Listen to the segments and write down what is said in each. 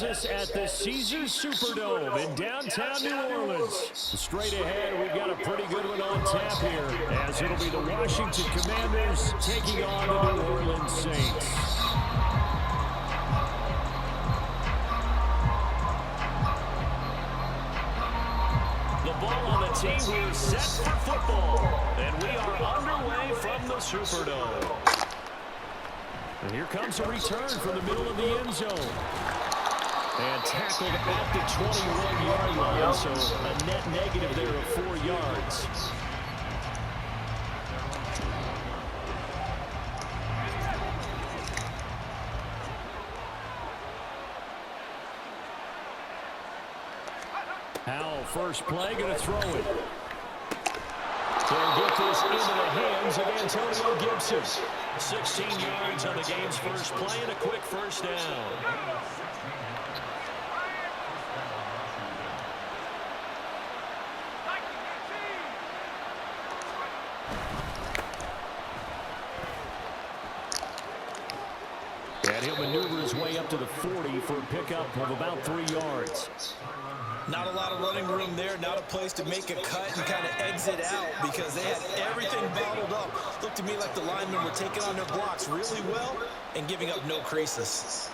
Us at the Caesars Superdome in downtown New Orleans. Straight ahead, we've got a pretty good one on tap here, as it'll be the Washington Commanders taking on the New Orleans Saints. The ball on the tee, we're set for football, and we are underway from the Superdome. And here comes a return from the middle of the end zone. And tackled at the 21-yard line, so a net negative there of 4 yards. Howell, first play, going to throw it. They'll get this into the hands of Antonio Gibson. 16 yards on the game's first play and a quick first down. And he'll maneuver his way up to the 40 for a pickup of about 3 yards. Not a lot of running room there, not a place to make a cut and kind of exit out because they had everything bottled up. Looked to me like the linemen were taking on their blocks really well and giving up no creases.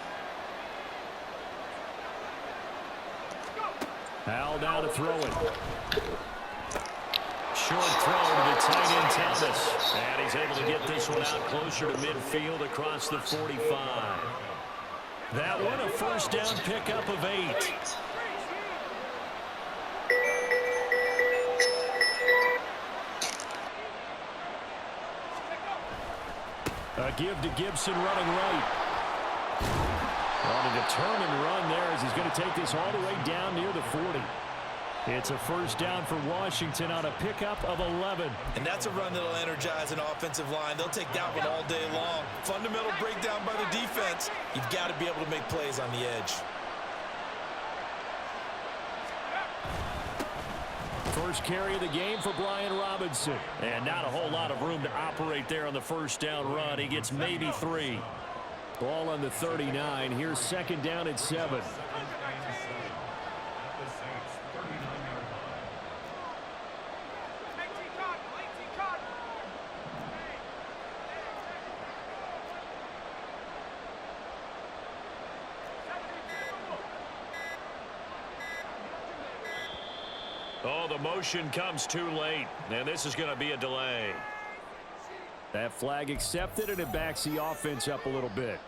Howell down to throw it. Short throw to the tight end Thomas. And he's able to get this one out closer to midfield across the 45. That one a first down pickup of 8. A give to Gibson running right. On a determined run there as he's going to take this all the way down near the 40. It's a first down for Washington on a pickup of 11. And that's a run that'll energize an offensive line. They'll take that one all day long. Fundamental breakdown by the defense. You've got to be able to make plays on the edge. First carry of the game for Brian Robinson. And not a whole lot of room to operate there on the first down run. He gets maybe 3. Ball on the 39. Here's second down at 7. Oh, the motion comes too late, and this is going to be a delay. That flag accepted, and it backs the offense up a little bit.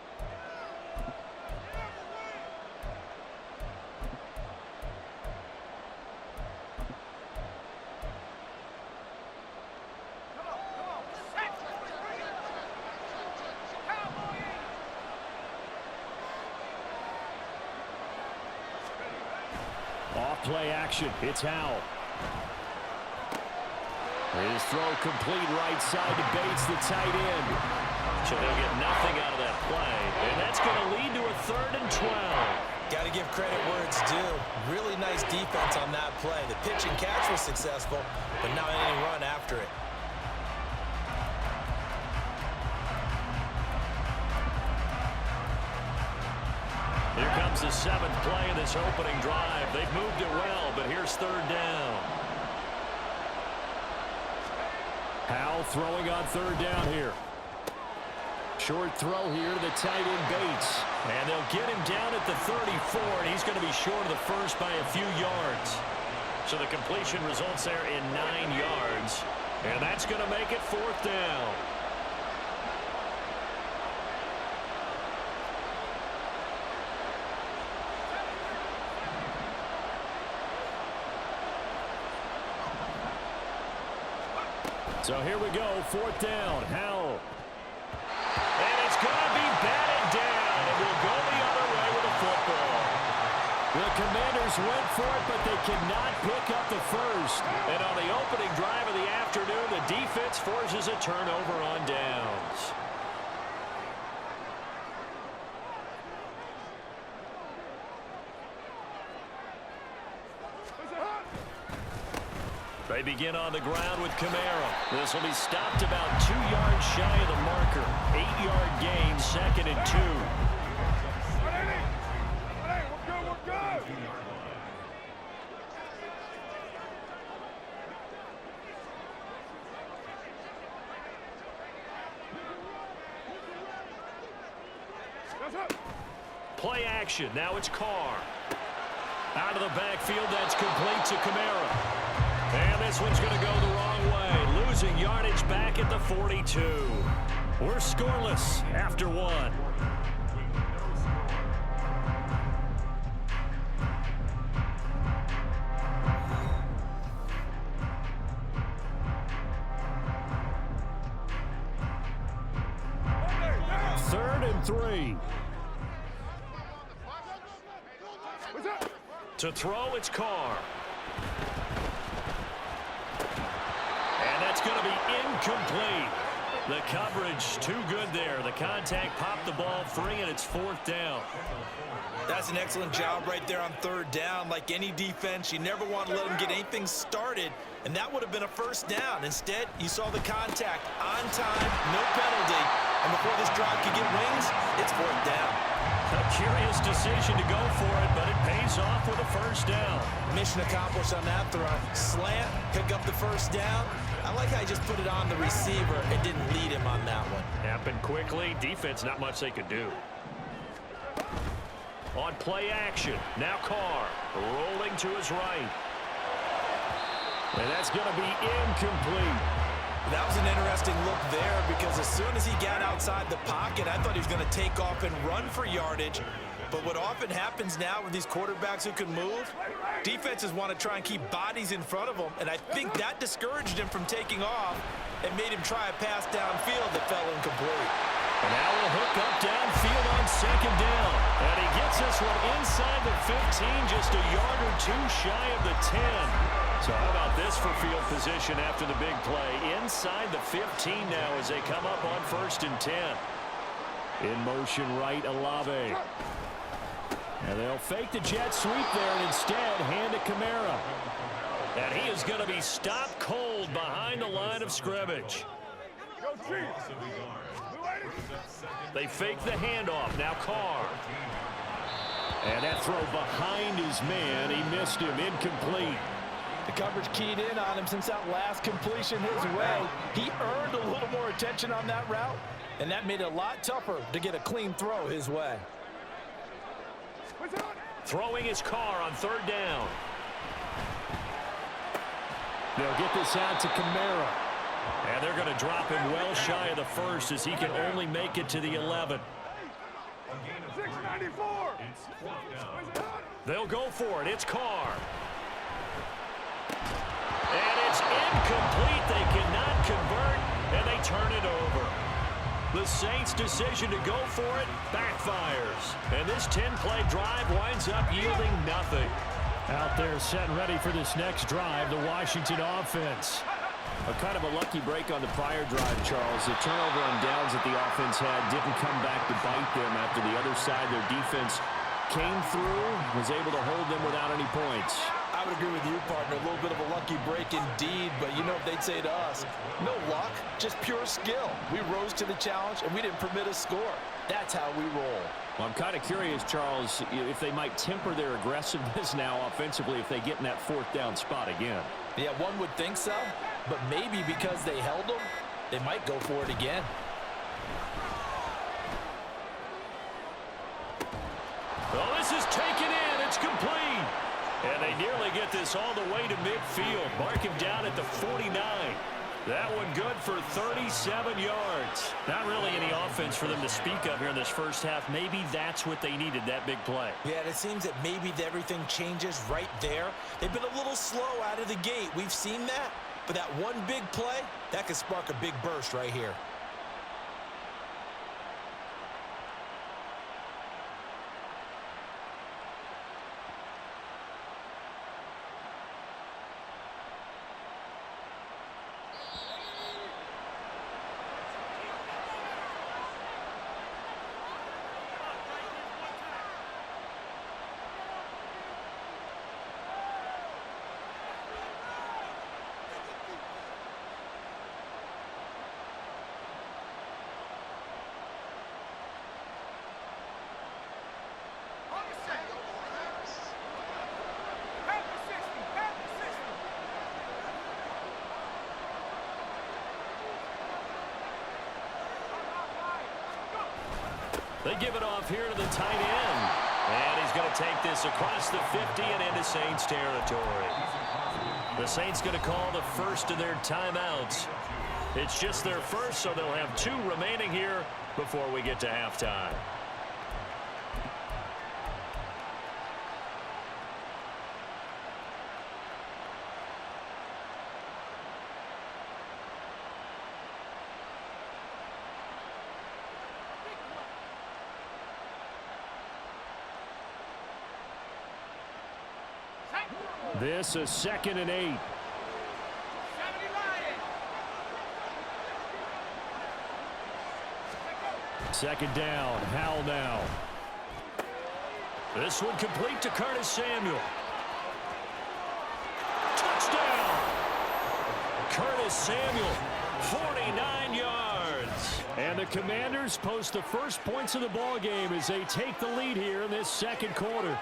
Off-play action. It's Howell. His throw complete right side to Bates, the tight end. So they'll get nothing out of that play. And that's going to lead to a 3rd and 12. Got to give credit where it's due. Really nice defense on that play. The pitch and catch was successful, but not any run after it. Here comes the 7th play of this opening drive. They've moved it well, but here's 3rd down. Howell throwing on 3rd down here. Short throw here to the tight end Bates. And they'll get him down at the 34, and he's going to be short of the first by a few yards. So the completion results there in 9 yards. And that's going to make it 4th down. So here we go, 4th down, Howell. And it's going to be batted down, and we'll go the other way with the football. The Commanders went for it, but they cannot pick up the first. And on the opening drive of the afternoon, the defense forces a turnover on downs. They begin on the ground with Kamara. This will be stopped about 2 yards shy of the marker. 8-yard gain, 2nd and 2. Play action. Now it's Carr. Out of the backfield, that's complete to Kamara. And this one's going to go the wrong way. Losing yardage back at the 42. We're scoreless after one. Third and 3. To throw, it's Carr. And that's going to be incomplete. The coverage too good there. The contact popped the ball free, and it's fourth down. That's an excellent job right there on third down. Like any defense, you never want to let them get anything started, and that would have been a first down. Instead, you saw the contact on time, no penalty, and before this drive could get wings, it's fourth down. A curious decision to go for it, but it pays off with a first down. Mission accomplished on that throw. Slant, pick up the first down. I like how he just put it on the receiver and didn't lead him on that one. Happened quickly. Defense, not much they could do. On play action, now Carr rolling to his right. And that's going to be incomplete. That was an interesting look there because as soon as he got outside the pocket, I thought he was going to take off and run for yardage. But what often happens now with these quarterbacks who can move, defenses want to try and keep bodies in front of them, and I think that discouraged him from taking off and made him try a pass downfield that fell incomplete. And now we'll hook up downfield on second down. And he gets this one inside the 15, just a yard or two shy of the 10. So how about this for field position after the big play? Inside the 15 now as they come up on 1st and 10. In motion right, Olave. And they'll fake the jet sweep there and instead hand to Kamara. And he is going to be stopped cold behind the line of scrimmage. They fake the handoff. Now Carr. And that throw behind his man. He missed him. Incomplete. The coverage keyed in on him since that last completion his way. He earned a little more attention on that route, and that made it a lot tougher to get a clean throw his way. Throwing his Carr on 3rd down. They'll get this out to Kamara. And they're going to drop him well shy of the 1st as he can only make it to the 11. They'll go for it. It's Carr. And it's incomplete. They cannot convert, and they turn it over. The Saints' decision to go for it backfires. And this 10-play drive winds up yielding nothing. Out there set and ready for this next drive, the Washington offense. A kind of a lucky break on the prior drive, Charles. The turnover on downs that the offense had didn't come back to bite them after the other side. Their defense came through, was able to hold them without any points. I would agree with you, partner. A little bit of a lucky break indeed, but you know what they'd say to us? No luck, just pure skill. We rose to the challenge, and we didn't permit a score. That's how we roll. Well, I'm kind of curious, Charles, if they might temper their aggressiveness now offensively if they get in that 4th down spot again. Yeah, one would think so, but maybe because they held them, they might go for it again. Well, this is taken in. It's complete. And they nearly get this all the way to midfield. Mark him down at the 49. That one good for 37 yards. Not really any offense for them to speak of here in this first half. Maybe that's what they needed, that big play. Yeah, and it seems that maybe everything changes right there. They've been a little slow out of the gate. We've seen that. But that one big play, that could spark a big burst right here. They give it off here to the tight end. And he's going to take this across the 50 and into Saints territory. The Saints going to call the first of their timeouts. It's just their first, so they'll have 2 remaining here before we get to halftime. This is 2nd and 8. Second down. Howell now. This one complete to Curtis Samuel. Touchdown! Curtis Samuel, 49 yards. And the Commanders post the first points of the ball game as they take the lead here in this second quarter.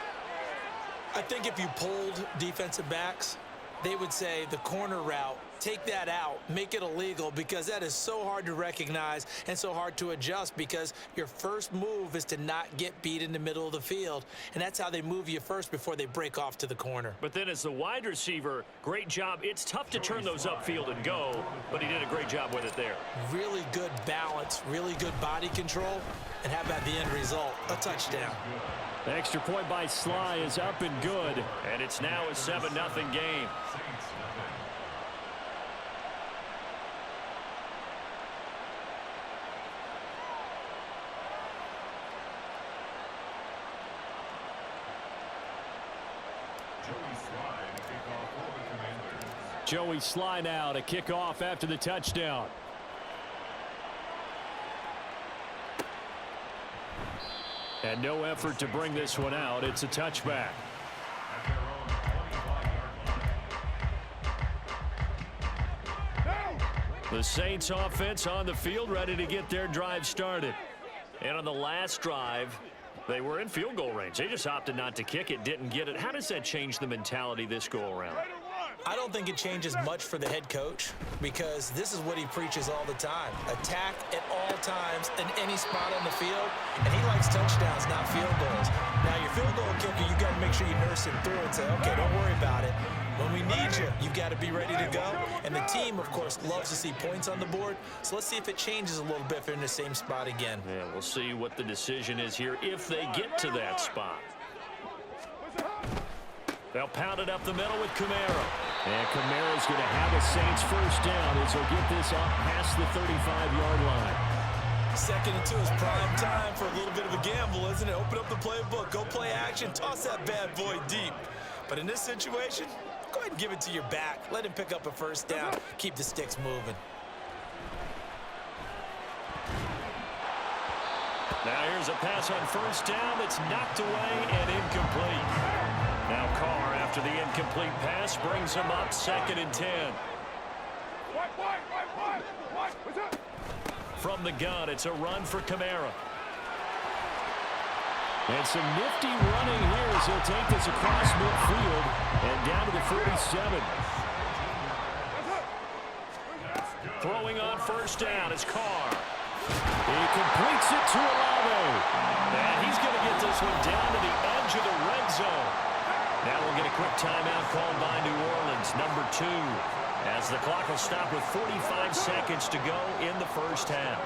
I think if you polled defensive backs, they would say the corner route, take that out, make it illegal, because that is so hard to recognize and so hard to adjust, because your first move is to not get beat in the middle of the field, and that's how they move you first before they break off to the corner. But then as the wide receiver, great job. It's tough to turn those upfield and go, but he did a great job with it there. Really good balance, really good body control, and how about the end result? A touchdown. The extra point by Sly is up and good. And it's now a 7-0 game. Joey Sly now to kick off after the touchdown. And no effort to bring this one out. It's a touchback. The Saints offense on the field, ready to get their drive started. And on the last drive, they were in field goal range. They just opted not to kick it, didn't get it. How does that change the mentality this go around? I don't think it changes much for the head coach, because this is what he preaches all the time. Attack at all times in any spot on the field, and he likes touchdowns, not field goals. Now, your field goal kicker, you got to make sure you nurse him through and say, okay, don't worry about it. When we need you, you've got to be ready to go. And the team, of course, loves to see points on the board. So let's see if it changes a little bit if they're in the same spot again. Yeah, we'll see what the decision is here if they get to that spot. They'll pound it up the middle with Kamara. And Kamara's going to have a Saints first down as he'll get this up past the 35-yard line. 2nd and 2 is prime time for a little bit of a gamble, isn't it? Open up the playbook, go play action, toss that bad boy deep. But in this situation, go ahead and give it to your back. Let him pick up a first down. Keep the sticks moving. Now here's a pass on first down that's knocked away and incomplete. Now Carr, after the incomplete pass, brings him up 2nd and 10. From the gun, it's a run for Kamara. And some nifty running here as he'll take this across midfield and down to the 47. Throwing on first down is Carr. He completes it to Olave. And he's going to get this one down to the edge of the red zone. Now we'll get a quick timeout called by New Orleans, number 2, as the clock will stop with 45 seconds to go in the first half.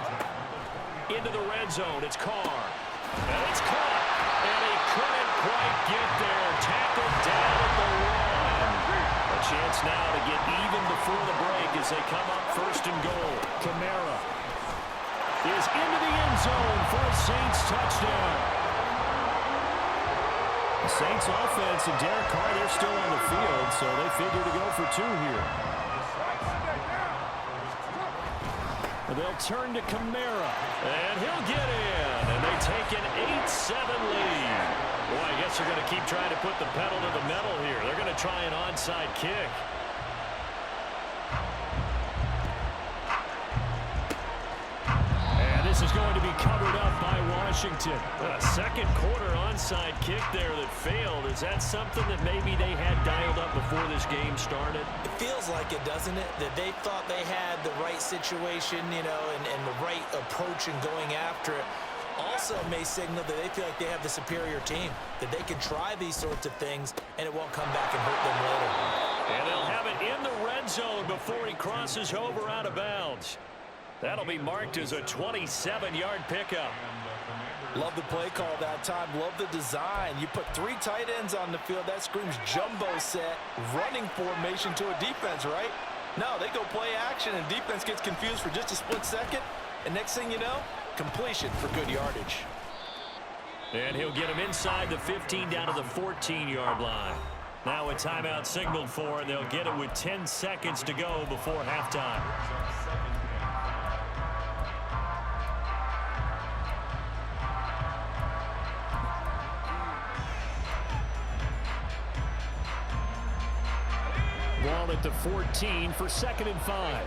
Into the red zone, it's Carr. And it's caught, and he couldn't quite get there. Tackled down at the 1. A chance now to get even before the break as they come up 1st and goal. Kamara is into the end zone for a Saints touchdown. The Saints offense and Derek Carr, they're still on the field, so they figure to go for 2 here. They'll turn to Kamara. And he'll get in. And they take an 8-7 lead. Boy, I guess they're going to keep trying to put the pedal to the metal here. They're going to try an onside kick. And this is going to be covered up by Washington. A second quarter onside kick there that failed. Is that something that maybe they had dialed up before this game started? It feels like it, doesn't it? That they thought they had the right situation, you know, and the right approach in going after it. also may signal that they feel like they have the superior team, that they can try these sorts of things and it won't come back and hurt them later. And they'll have it in the red zone before he crosses over out of bounds. That'll be marked as a 27-yard pickup. Love the play call that time. Love the design. You put 3 tight ends on the field. That screams jumbo set, running formation to a defense, right? No, they go play action, and defense gets confused for just a split second. And next thing you know, completion for good yardage. And he'll get him inside the 15 down to the 14-yard line. Now a timeout signaled for, and they'll get it with 10 seconds to go before halftime. Ball at the 14 for 2nd and 5.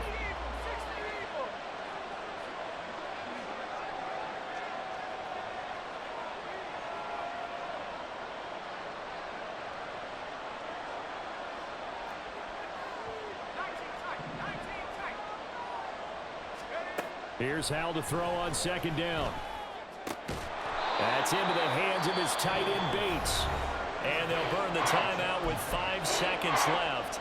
Here's Hal to throw on 2nd down. That's into the hands of his tight end Bates. And they'll burn the timeout with 5 seconds left.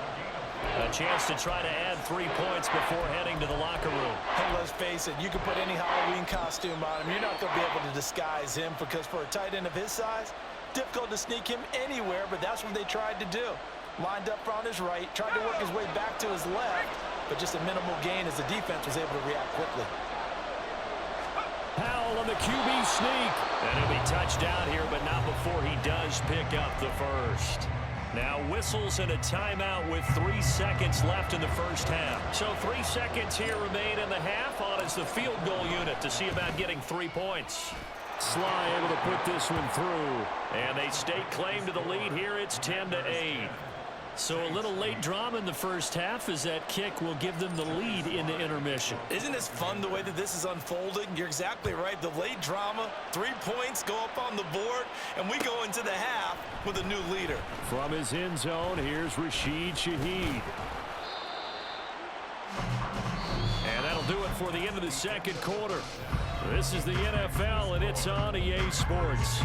A chance to try to add 3 points before heading to the locker room. And let's face it, you can put any Halloween costume on him. You're not going to be able to disguise him because for a tight end of his size, difficult to sneak him anywhere, but that's what they tried to do. Lined up on his right, tried to work his way back to his left, but just a minimal gain as the defense was able to react quickly. Powell on the QB sneak. And he'll be touched down here, but not before he does pick up the first. Now whistles and a timeout with 3 seconds left in the first half. So 3 seconds here remain in the half on as the field goal unit to see about getting 3 points. Sly able to put this one through. And they stake claim to the lead here. It's 10-8. So a little late drama in the first half as that kick will give them the lead in the intermission. Isn't this fun the way that this is unfolding? You're exactly right. The late drama, 3 points go up on the board, and we go into the half with a new leader. From his end zone, here's Rashid Shaheed. And that'll do it for the end of the second quarter. This is the NFL, and it's on EA Sports.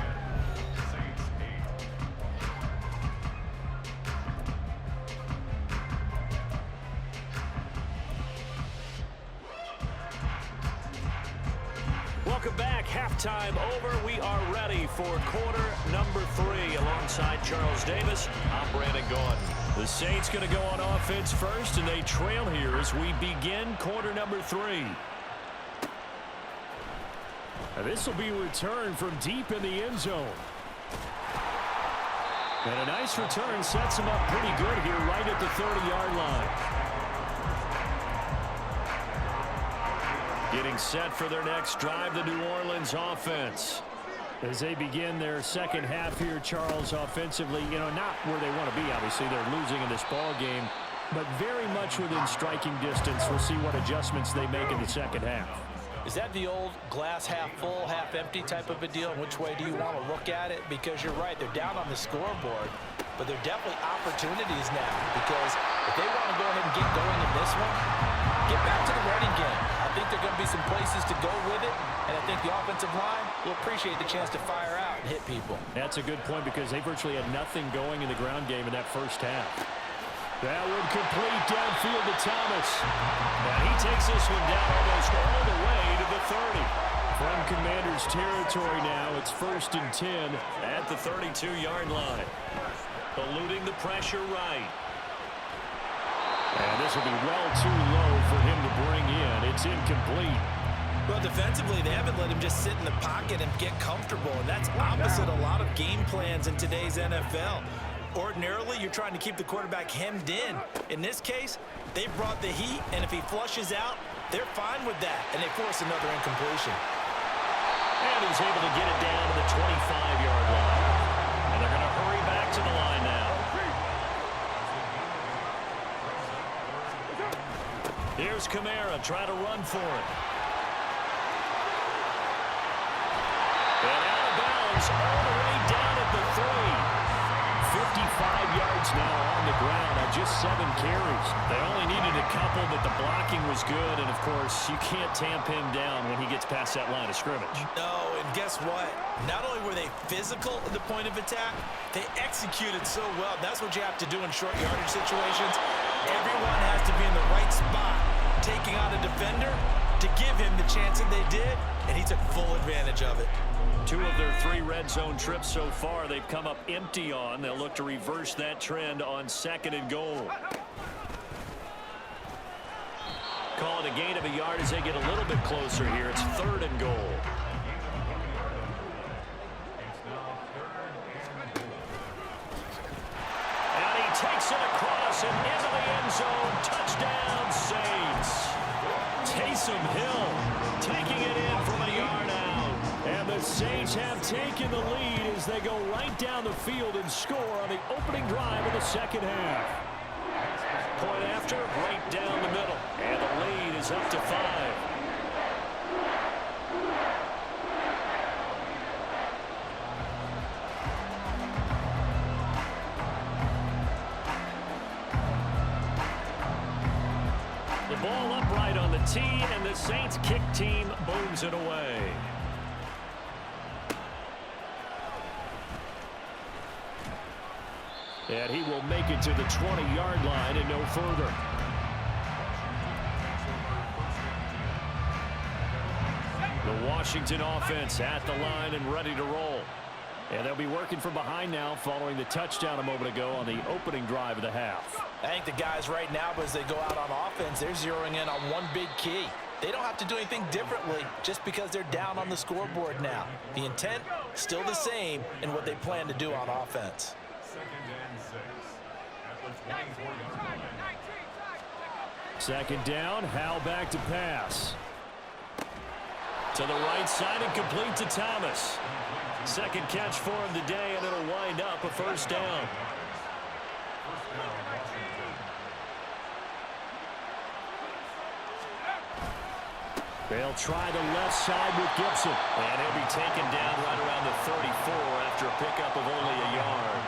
Welcome back. Halftime over. We are ready for quarter number 3. Alongside Charles Davis, I'm Brandon Gaudin. The Saints going to go on offense first, and they trail here as we begin quarter number 3. And this will be returned from deep in the end zone. And a nice return sets him up pretty good here right at the 30-yard line. Getting set for their next drive, the New Orleans offense. As they begin their second half here, Charles, offensively, not where they want to be. Obviously, they're losing in this ball game, but very much within striking distance. We'll see what adjustments they make in the second half. Is that the old glass half full, half empty type of a deal? And which way do you want to look at it? Because you're right, they're down on the scoreboard, but they're definitely opportunities now. Because if they want to go ahead and get going in this one, get back to the running game. I think there are going to be some places to go with it, and I think the offensive line will appreciate the chance to fire out and hit people. That's a good point because they virtually had nothing going in the ground game in that first half. That would complete downfield to Thomas. Now he takes this one down almost all the way to the 30. From Commander's territory now, it's 1st and 10 at the 32-yard line. Eluding the pressure right. And this will be well too low for him to bring in. It's incomplete. Well, defensively, they haven't let him just sit in the pocket and get comfortable, and that's opposite a lot of game plans in today's NFL. Ordinarily, you're trying to keep the quarterback hemmed in. In this case, they brought the heat, and if he flushes out, they're fine with that, and they force another incompletion. And he's able to get it down to the 25-yard line. And they're going to hurry back to the line now. Here's Kamara trying to run for it. And out of bounds all the way down at the 3. 55-yard yards now on the ground on just 7 carries. They only needed a couple, but the blocking was good. And, of course, you can't tamp him down when he gets past that line of scrimmage. No, and guess what? Not only were they physical at the point of attack, they executed so well. That's what you have to do in short yardage situations. Everyone has to be in the right spot, taking on a defender to give him the chance that they did, and he took full advantage of it. 2 of their 3 red zone trips so far they've come up empty on. They'll look to reverse that trend on 2nd and goal. Call it a gain of a yard as they get a little bit closer here. It's 3rd and goal. And he takes it across and into the end zone. Touchdown, Saints. Taysom Hill taking it in from a yard out. And the Saints have taken the lead as they go right down the field and score on the opening drive of the 2nd half. Point after, right down the middle. And the lead is up to 5. The ball upright on the tee, and the Saints kick team booms it away. And he will make it to the 20-yard line and no further. The Washington offense at the line and ready to roll. And they'll be working from behind now following the touchdown a moment ago on the opening drive of the half. I think the guys right now, as they go out on offense, they're zeroing in on one big key. They don't have to do anything differently just because they're down on the scoreboard now. The intent, still the same in what they plan to do on offense. 2nd down, Howell back to pass. To the right side and complete to Thomas. 2nd catch for him today, and it'll wind up a 1st down. They'll try the left side with Gibson. And he'll be taken down right around the 34 after a pickup of only a yard.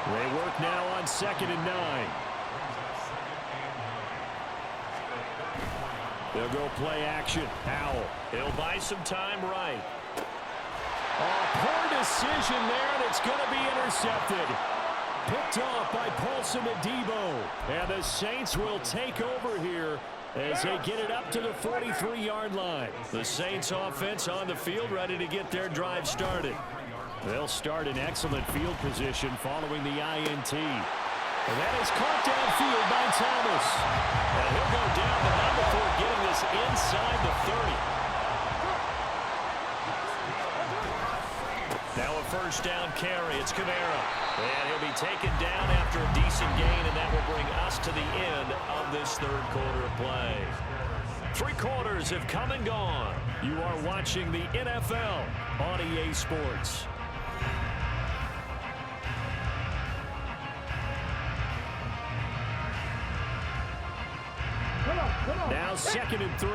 They work now on 2nd and 9. They'll go play action. Howell. He'll buy some time right. Oh, poor decision there, and it's going to be intercepted. Picked off by Paulson Adebo. And the Saints will take over here as they get it up to the 43-yard line. The Saints offense on the field ready to get their drive started. They'll start in excellent field position following the INT. And that is caught downfield by Thomas. And he'll go down, but not before getting this inside the 30. Now a 1st down carry. It's Kamara. And he'll be taken down after a decent gain, and that will bring us to the end of this 3rd quarter of play. 3 quarters have come and gone. You are watching the NFL on EA Sports. Now 2nd and 3.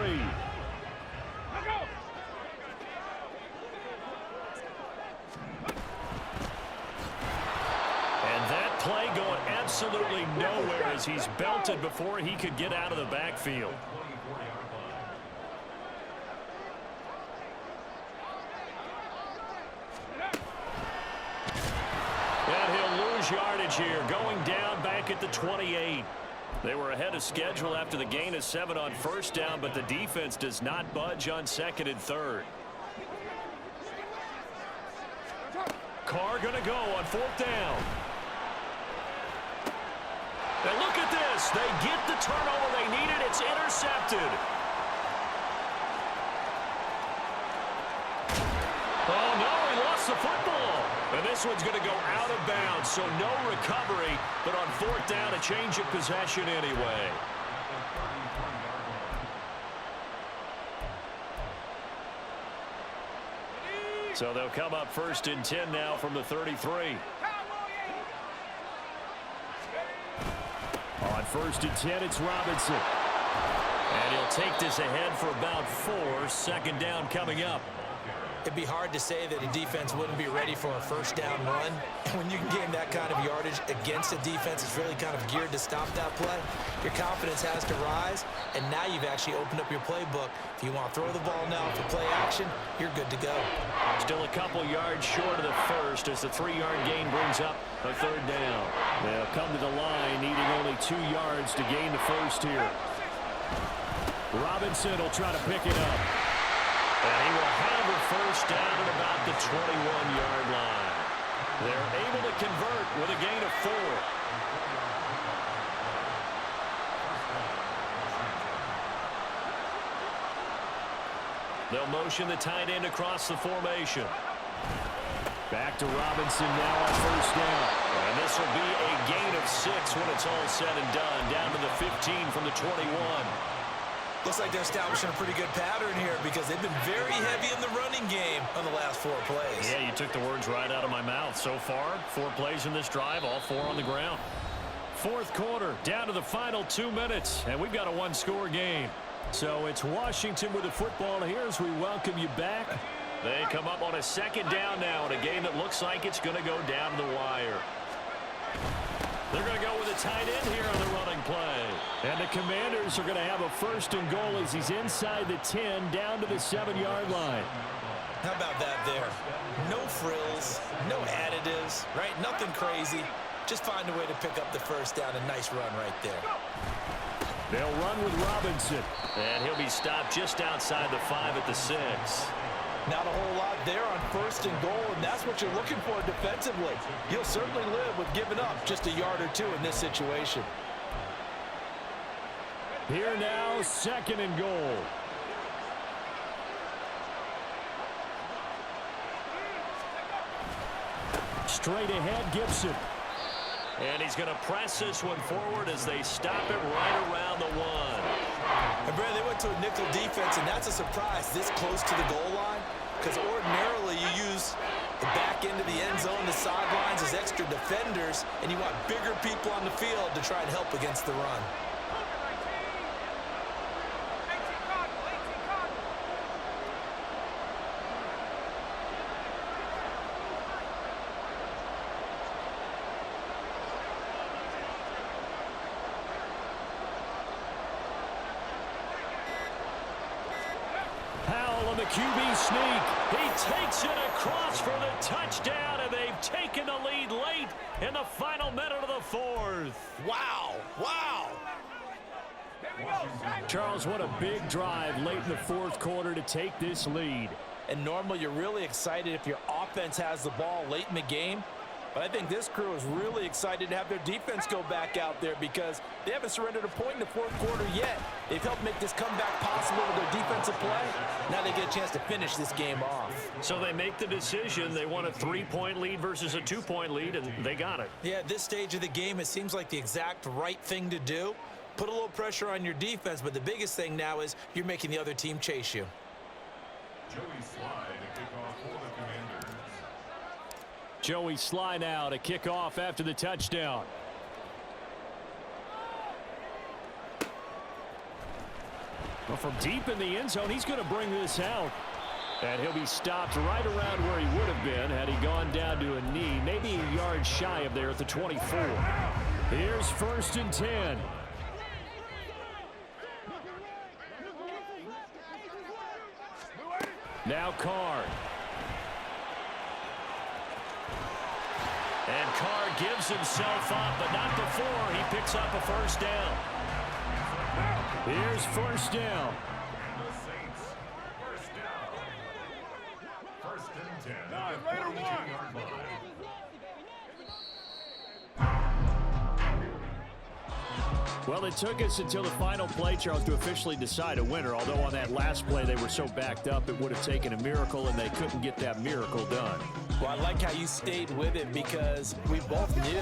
And that play going absolutely nowhere as he's belted before he could get out of the backfield. And he'll lose yardage here, going down back at the 28. They were ahead of schedule after the gain of 7 on 1st down, but the defense does not budge on 2nd and 3rd. Carr going to go on 4th down. And look at this. They get the turnover they needed. It's intercepted. Oh, no, he lost the football. And this one's going to go out of bounds, so no recovery, but on 4th down, a change of possession anyway. So they'll come up 1st and 10 now from the 33. On 1st and 10, it's Robinson. And he'll take this ahead for about 4. 2nd down coming up. It'd be hard to say that a defense wouldn't be ready for a 1st down run when you can gain that kind of yardage coverage against a defense is really kind of geared to stop that play, your confidence has to rise, and now you've actually opened up your playbook. If you want to throw the ball now for play action, you're good to go. Still a couple yards short of the first as the 3-yard gain brings up a third down. They'll come to the line needing only 2 yards to gain the first here. Robinson will try to pick it up. And he will have a first down at about the 21-yard line. They're able to convert with a gain of 4. They'll motion the tight end across the formation. Back to Robinson now on first down. And this will be a gain of 6 when it's all said and done. Down to the 15 from the 21. Looks like they're establishing a pretty good pattern here because they've been very heavy in the running game on the last 4 plays. Yeah, you took the words right out of my mouth. So far, 4 plays in this drive, all 4 on the ground. Fourth quarter, down to the final 2 minutes, and we've got a 1-score game. So it's Washington with the football here as we welcome you back. They come up on a second down now in a game that looks like it's going to go down the wire. They're going to go with a tight end here on the running play. And the Commanders are going to have a first and goal as he's inside the 10 down to the 7-yard line. How about that there? No frills, no additives, right? Nothing crazy. Just find a way to pick up the first down. A nice run right there. They'll run with Robinson. And he'll be stopped just outside the 5 at the 6. Not a whole lot there on first and goal, and that's what you're looking for defensively. You'll certainly live with giving up just a yard or 2 in this situation. Here now, second and goal. Straight ahead, Gibson. And he's going to press this one forward as they stop it right around the 1. And Brad, they went to a nickel defense, and that's a surprise this close to the goal line, because ordinarily you use the back end of the end zone, the sidelines as extra defenders, and you want bigger people on the field to try and help against the run. The QB sneak. He takes it across for the touchdown, and they've taken the lead late in the final minute of the 4th. Wow. Wow. Charles, what a big drive late in the 4th quarter to take this lead. And normally you're really excited if your offense has the ball late in the game. But I think this crew is really excited to have their defense go back out there because they haven't surrendered a point in the 4th quarter yet. They've helped make this comeback possible with their defensive play. Now they get a chance to finish this game off. So they make the decision. They want a 3-point lead versus a 2-point lead, and they got it. Yeah, at this stage of the game, it seems like the exact right thing to do. Put a little pressure on your defense, but the biggest thing now is you're making the other team chase you. Joey Sly now to kick off after the touchdown. Well, from deep in the end zone, he's going to bring this out. And he'll be stopped right around where he would have been had he gone down to a knee, maybe a yard shy of there at the 24. Here's first and 10. Now Carr. And Carr gives himself up, but not before he picks up a first down. Here's first down. First and 10. Well, it took us until the final play, Charles, to officially decide a winner. Although on that last play they were so backed up it would have taken a miracle, and they couldn't get that miracle done. Well, I like how you stayed with it because we both knew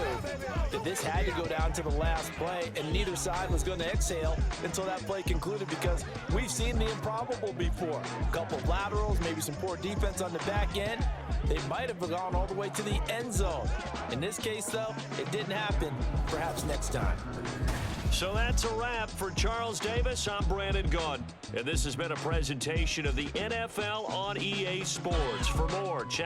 that this had to go down to the last play, and neither side was going to exhale until that play concluded because we've seen the improbable before. A couple of laterals, maybe some poor defense on the back end. They might have gone all the way to the end zone. In this case, though, it didn't happen. Perhaps next time. So that's a wrap for Charles Davis. I'm Brandon Gaudin, and this has been a presentation of the NFL on EA Sports. For more, check